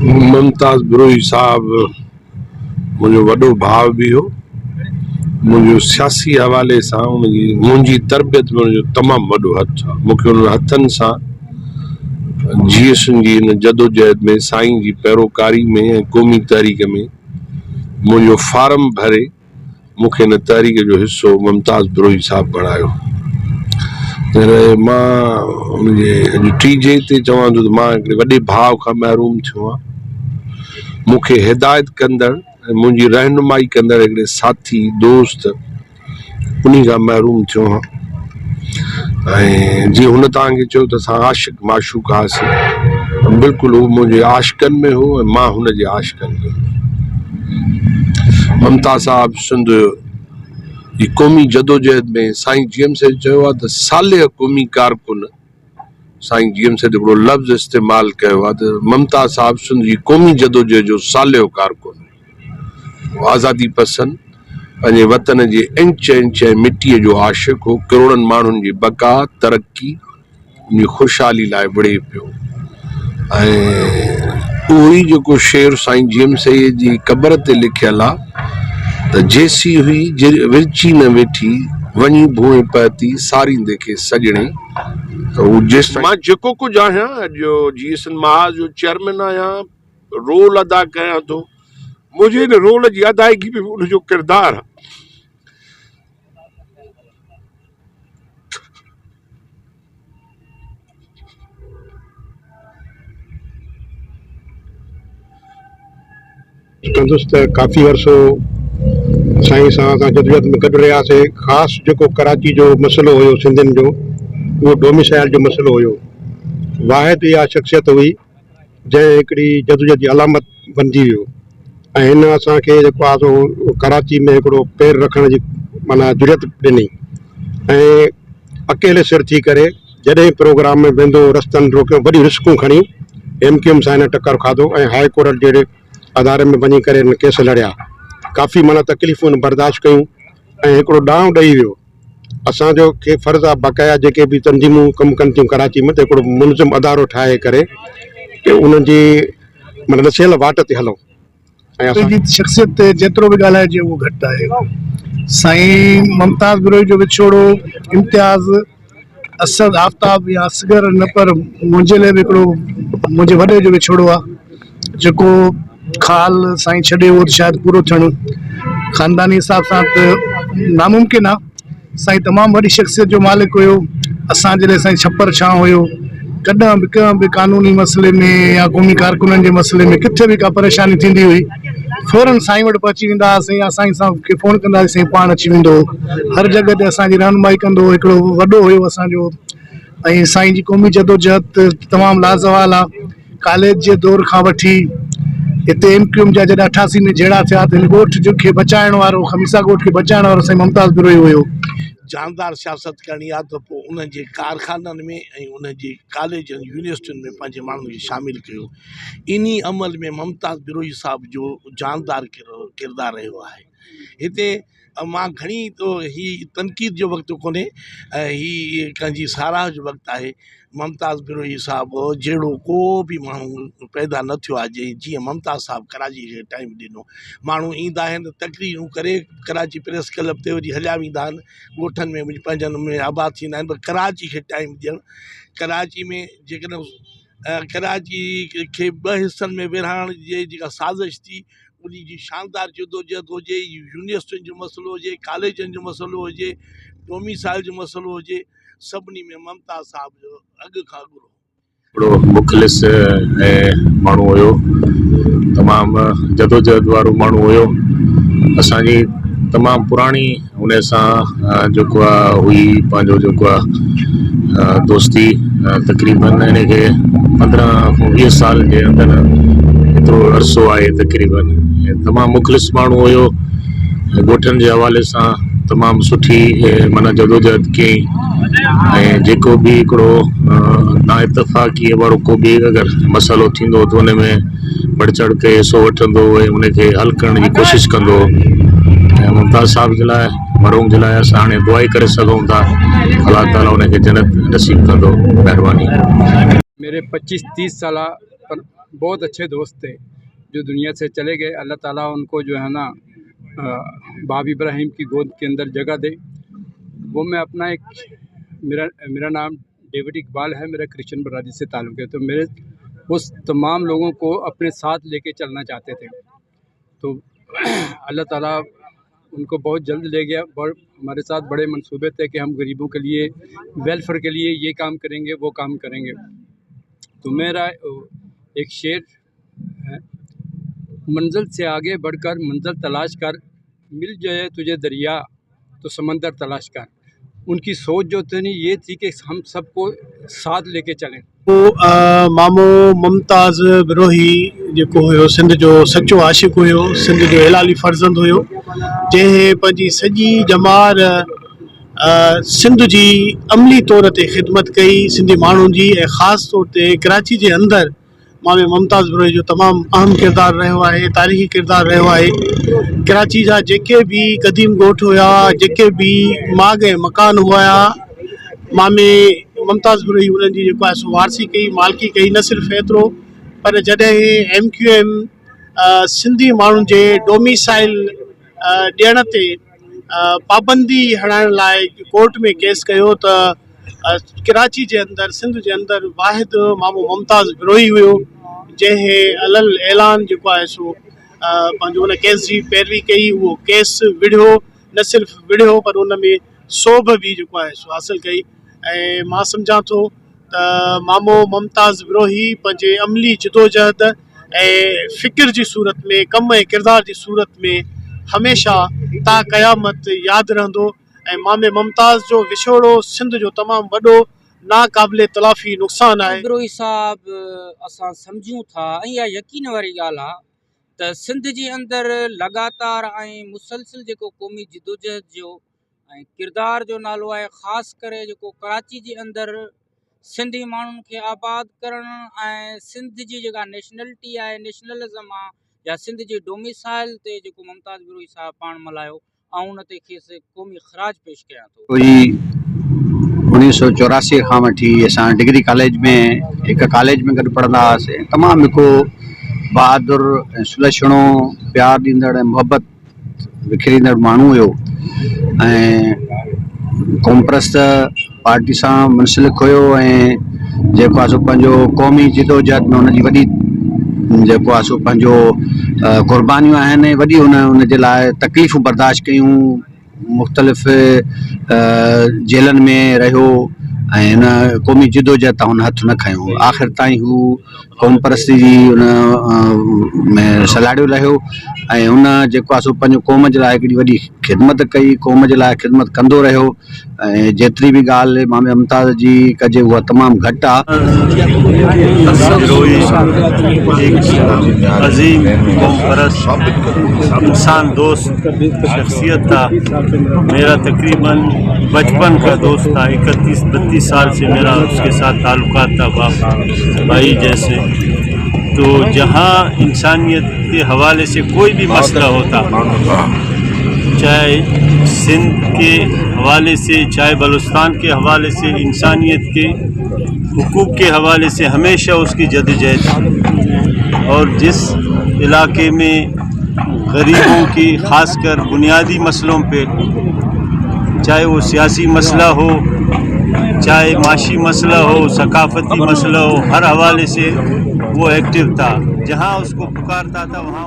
मुमताज़ बिरोही साहब मुझो वॾो भाव भी हो। मुझो सियासी हवाले से मुझी तरबियत में उनजो तमाम वॾो हथ आहे। मूंखे उन हथन सां जीएसनि जी इन जदोजहद में, साईं जी पैरोकारी में ऐं क़ौमी तहरीक में मुझो फार्म भरे मूंखे इन तहरीक जो हिस्सो मुमताज़ बिरोही साहब बणायो। मां उनजे टीजे ते चवां थो त मां हिकिड़े वॾे भाव खां महरूम थियो आहियां। मूंखे हिदायत कंदड़ ऐं मुंहिंजी रहनुमाई कंदड़ हिकिड़े साथी दोस्त उन्ही खां महरूम थियो आहियां। ऐं जीअं हुन तव्हांखे चयो त असां आशिक माशूक हुआसीं, बिल्कुलु उहो मुंहिंजे आशिकनि में हो ऐं मां हुनजे आशिकनि में। मुमताज़ साहब सिंध जी क़ौमी जदोजहद में साईं जीएम से चयो आहे त सालिह क़ौमी कारकुन, साईं जीएम से हिकिड़ो लफ़्ज़ इस्तेमालु कयो आहे त मुमताज़ साहब सिंध जी क़ौमी जदोजहद जो सालिह कारकुन, आज़ादी पसंद, पंहिंजे वतन जे इंच इंच ऐं मिटीअ जो आशिक हो। करोड़नि माण्हुनि जी बका तरक़ी उन ख़ुशहाली लाइ विड़े पियो। ऐं उहो ई जेको शेर साईं जीएम से जी क़बर ते लिखियलु आहे त जेसी हुई विरची न वेठी वञी भूए पती सारींदे खे सजणे। त उहो जेसि मां जेको कुझु आहियां, जो जीएसएन महाज जो चेयरमैन आहियां, रोल अदा कयां थो, मुंहिंजे इन रोल जी अदायगी में उनजो किरदारु आहे। काफ़ी अर्सो साईं सां असां जदोजहद में गॾु रहियासीं। ख़ासि जेको कराची जो मसइलो हुयो सिंधियुनि जो, उहो डोमिसाइल जो मसइलो हुयो। वाहिद इहा शख़्सियत हुई जंहिं हिकिड़ी जदोजहद जी अलामत बणिजी वियो ऐं हिन असांखे जेको आहे सो कराची में हिकिड़ो पेर रखण जी माना जुरियत ॾिनी ऐं अकेले सिर थी करे जॾहिं प्रोग्राम में वेंदो, रस्तनि रोकियो, वॾी रिस्कूं खणी MQM सां हिन टकर खाधो ऐं हाई कोर्ट जहिड़े अदारे में वञी करे हिन केस लड़िया। काफ़ी माना तकलीफ़ूं बर्दाश्त कयूं ऐं हिकिड़ो ॾांहुं ॾेई वियो। असांजो खे फ़र्ज़ु आहे बक़ाया जेके बि तंज़ीमूं कमु कनि थियूं कराची में, त हिकिड़ो मुनज़िम अदारो ठाहे करे कि उनजी माना नसियल वाट ते हलूं। ऐं असांजी शख़्सियत ते जेतिरो बि ॻाल्हाइजे उहो घटि आहे। साईं मुमताज़ बिरोही जो विछोड़ो इम्तियाज़ असद आफ्ताब या असगर न, पर मुंहिंजे लाइ बि हिकिड़ो मुंहिंजे वॾे जो विछोड़ो आहे जेको खाल साईं छॾे उहो शायदि पूरो थियणु ख़ानदानी हिसाब सां त नामुमकिन आहे। साईं तमामु वॾी शख़्सियत जो मालिक हुयो। असांजे लाइ साईं छप्पर छां हुयो। कॾहिं बि कंहिं बि कानूनी मसइले में या क़ौमी कारकुननि जे मसइले में किथे बि का परेशानी थींदी हुई, फौरन साईं वटि पहुची वेंदा हुआसीं या साईं सां खे फ़ोन कंदा हुआसीं, पाण अची वेंदो। हर जॻह ते असांजी रहनुमाई कंदो। हिकिड़ो वॾो हुयो असांजो। ऐं साईं जी क़ौमी जदोजहद तमामु लाज़वाल आहे। कॉलेज जे दौर खां वठी हिते MQM जा जॾहिं 88 में जहिड़ा थिया त हिन ॻोठ जो खे बचाइण वारो, खमीसा ॻोठ खे बचाइण वारो साईं मुमताज़ बिरोही हुयो। जानदार सियासत करणी आहे त पोइ उनजे कारखाननि में ऐं उनजे कॉलेजनि यूनिवर्सिटियुनि में पंहिंजे माण्हुनि खे शामिलु कयो। इन्ही अमल में मुमताज़ बिरोही साहब जो जानदार किरदारु रहियो आहे। हिते मां घणी तो ही तनक़ीद जो वक़्तु कोन्हे, ही कंहिंजी साराह जो वक़्तु आहे। मुमताज़ बिरोही साहब जहिड़ो को बि माण्हू पैदा न थियो आहे जीअं मुमताज़ साहब कराची खे टाइम ॾिनो। माण्हू ईंदा आहिनि तकरीरूं करे, कराची प्रेस क्लब ते वरी हलिया वेंदा आहिनि, ॻोठनि में पंहिंजनि में आबाद थींदा आहिनि, पर कराची खे टाइम ॾियणु, कराची में जेकॾहिं कराची खे 2 हिसनि में विरहाइण जी जेका साज़िश थी, उन जी शानदार जदोजहद हुजे, यूनिवर्सिटियुनि जो मसइलो हुजे, कॉलेजनि जो मसइलो हुजे, डोमिसाइल जो मसइलो हुजे, सभिनी में मुमताज़ साहब जो अॻु खां अॻु हिकिड़ो मुख़लिस ऐं माण्हू हुयो, तमामु जदोजहद वारो माण्हू हुयो। असांजी तमामु पुराणी उन सां जेको आहे हुई पंहिंजो जेको आहे दोस्ती। तक़रीबन इन खे 15 खां 20 साल जे अंदरि एतिरो अरसो आहे तक़रीबन। तमामु मुख़लिस माण्हू हुयो। ॻोठनि जे हवाले सां तमामु सुठी माना जदोजहद कयईं ऐं जेको बि हिकिड़ो ना इतफ़ाक़ी वारो को बि अगरि मसइलो थींदो त उन में बढ़ चढ़ के हिसो वठंदो ऐं उनखे हल करण जी कोशिशि कंदो। ऐं मुमताज़ साहब जे लाइ, मरहूम जे लाइ असां हाणे दुआ करे सघूं था, अल्लाह ताला उनखे जन्नत नसीब कंदो। महिरबानी। मेरे 25-30 साल बहुत अच्छे दोस्त थे जो दुनिया से चले गए। अल्लाह ताला उनको जो है ना बाब इब्राहिम की गोद के अंदर जगह दे। वो मैं अपना मेरा नाम डेविड इकबाल है, मेरा क्रिश्चियन बरादरी से ताल्लुक़ है। तो मेरे उस तमाम लोगों को अपने साथ लेके चलना चाहते थे, तो अल्लाह ताला उनको बहुत जल्द ले गया। हमारे साथ बड़े मंसूबे थे कि हम गरीबों के लिए, वेलफेयर के लिए ये काम करेंगे, वो काम करेंगे। तो मेरा एक शेर है, मंजिल से आगे बढ़कर मंजिल तलाश कर, मिल जाए तुझे दरिया तो समंदर तलाश कर। उनकी सोच जो थी ये थी कि हम सबको साथ लेके चलें। मामो मुमताज़ बिरोही जेको हुयो सिंध जो सचो आशिक़ हुयो, सिंध जो हिलाली फर्ज़ंद हुयो, जंहिं पंहिंजी सॼी जमार सिंध जी अमली तौर ते ख़िदमत कई, सिंधी माण्हुनि जी, ऐं ख़ासि तौर ते कराची जे अंदरि मामे मुमताज़ बिरोही जो तमामु अहम किरदारु रहियो आहे, तारीख़ी किरदारु रहियो आहे। कराची जा जेके बि क़दीम ॻोठ हुया, जेके बि माग ऐं मकान हुआ, मामे मुमताज़ बिरोही उन्हनि जी जेको आहे सो वारसी कई, मालिकी कई। न सिर्फ़ु एतिरो, पर जॾहिं MQM सिंधी माण्हुनि जे डोमिसाइल ॾियण ते पाबंदी हणाइण लाइ कोर्ट में केस कयो, त कराची जे अंदरि, सिंध जे अंदरि वाहिद मामो मुमताज़ बिरोही हुयो, जंहिं अलल ऐलान जेको आहे सो पंहिंजो उन केस जी पैरवी कई। उहो केस विढ़ियो, न सिर्फ़ु विढ़ियो पर उन में सोभ बि जेको आहे सो हासिलु कई। ऐं मां सम्झां थो त मामो मुमताज़ बिरोही पंहिंजे अमली जिदोजहद ऐं फ़िक्र जी सूरत में, कम ऐं किरदार जी सूरत में हमेशह ता क़यामत यादि रहंदो। ऐं मामे मुमताज़ जो विछोड़ो सिंध जो तमामु वॾो नाक़ाबिले तलाफ़ी नुक़सानु आहे। बिरोही साहब असां सम्झूं था, ऐं इहा यकीन वारी ॻाल्हि आहे त सिंध जे अंदरि लगातार ऐं मुसलसिल जेको क़ौमी जिदोजहद जो ऐं किरदार जो नालो आहे, ख़ासि करे जेको कराची जे अंदरि सिंधी माण्हुनि खे आबाद करणु ऐं सिंध जी जेका नेशनलिटी आहे, नेशनलिज़म आहे, या सिंध जे डोमिसाइल ते जेको मुमताज़ बिरोही साहब पाण मल्हायो, ऐं उन ते खेसि क़ौमी ख़राज पेश कयां थो। 1984 खां वठी असां डिग्री कॉलेज में हिकु कॉलेज में गॾु पढ़ंदा हुआसीं। तमामु हिकु बहादुर ऐं सुलक्षणो, प्यार ॾींदड़ ऐं मुहबत विखरींदड़ माण्हू हुयो, ऐं क़ौम परस्त पार्टी सां मुंसलिक हुयो। ऐं जेको आहे सो पंहिंजो क़ौमी जिदोजहद में हुनजी वॾी जेको आहे सो पंहिंजो क़ुर्बानियूं आहिनि, वॾी हुन जे लाइ तकलीफ़ूं बर्दाश्त कयूं, मुख़्तलिफ़ जेलनि में रहियो, ऐं हिन क़ौमी जिदोजहद तां हुन हथु न खयो। आख़िर ताईं हू क़ौम परस्ती जी हुन में सलाड़ियो रहियो, ऐं हुन जेको आहे सो पंहिंजो क़ौम जे लाइ हिकिड़ी वॾी ख़िदमत कई, क़ौम जे लाइ ख़िदमत कंदो रहियो। ऐं जेतिरी बि ॻाल्हि मामे मुमताज़ जी कजे उहा तमामु घटि आहे। अजीम कौम परस्त इंसान दोस्त शख्सियत था। मेरा तकरीबन बचपन का दोस्त था, 31-32 साल से मेरा उसके साथ ताल्लुकात था, बाप भाई जैसे। तो जहाँ इंसानियत के हवाले से कोई भी मसला होता, चाहे सिंध के हवाले से, चाहे बलूचिस्तान के हवाले से, इंसानियत के हुकूक के हवाले से, हमेशा उसकी जद्दोजहद। और जिस इलाके में गरीबों की ख़ासकर बुनियादी मसलों पे, चाहे वो सियासी मसला हो, चाहे माशी मसला हो, सकाफती मसला हो, हर हवाले से वो एक्टिव था। जहाँ उसको पुकारता था वहाँ